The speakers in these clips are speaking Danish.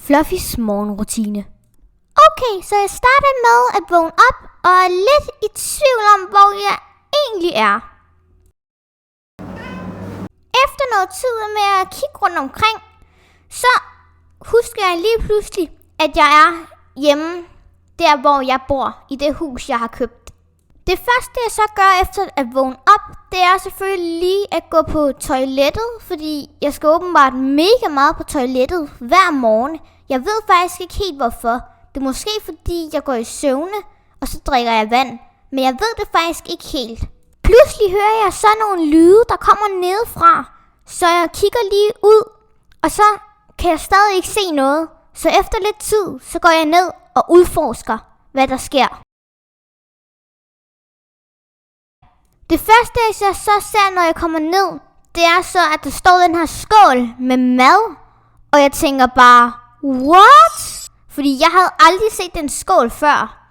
Fluffys morgenrutine. Okay, så jeg starter med at vågne op og er lidt i tvivl om, hvor jeg egentlig er. Efter noget tid med at kigge rundt omkring, så husker jeg lige pludselig, at jeg er hjemme, der hvor jeg bor, i det hus, jeg har købt. Det første, jeg så gør efter at vågne op, det er selvfølgelig lige at gå på toilettet, fordi jeg skal åbenbart mega meget på toilettet hver morgen. Jeg ved faktisk ikke helt hvorfor. Det er måske fordi, jeg går i søvne, og så drikker jeg vand. Men jeg ved det faktisk ikke helt. Pludselig hører jeg så nogle lyde, der kommer nedefra. Så jeg kigger lige ud, og så kan jeg stadig ikke se noget. Så efter lidt tid, så går jeg ned og udforsker, hvad der sker. Det første, jeg så ser, når jeg kommer ned, det er så, at der står den her skål med mad. Og jeg tænker bare, what? Fordi jeg havde aldrig set den skål før.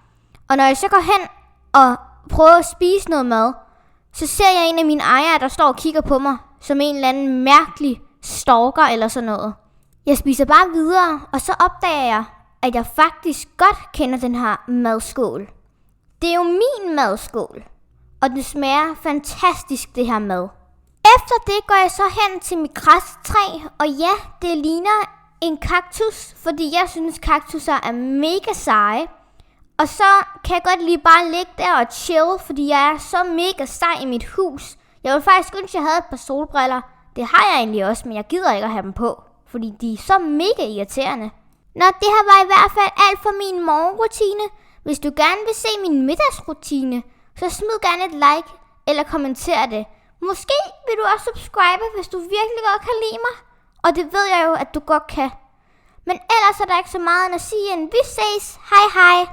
Og når jeg så går hen og prøver at spise noget mad, så ser jeg en af mine ejere, der står og kigger på mig, som en eller anden mærkelig stalker eller sådan noget. Jeg spiser bare videre, og så opdager jeg, at jeg faktisk godt kender den her madskål. Det er jo min madskål. Og det smager fantastisk, det her mad. Efter det går jeg så hen til mit græstræ, og ja, det ligner en kaktus, fordi jeg synes kaktusser er mega seje. Og så kan jeg godt lige bare ligge der og chill, fordi jeg er så mega sej i mit hus. Jeg vil faktisk ønske, at jeg havde et par solbriller. Det har jeg egentlig også, men jeg gider ikke at have dem på, fordi de er så mega irriterende. Nå, det her var i hvert fald alt for min morgenrutine. Hvis du gerne vil se min middagsrutine, så smid gerne et like eller kommenter det. Måske vil du også subscribe, hvis du virkelig godt kan lide mig. Og det ved jeg jo, at du godt kan. Men ellers er der ikke så meget end at sige, end vi ses. Hej hej.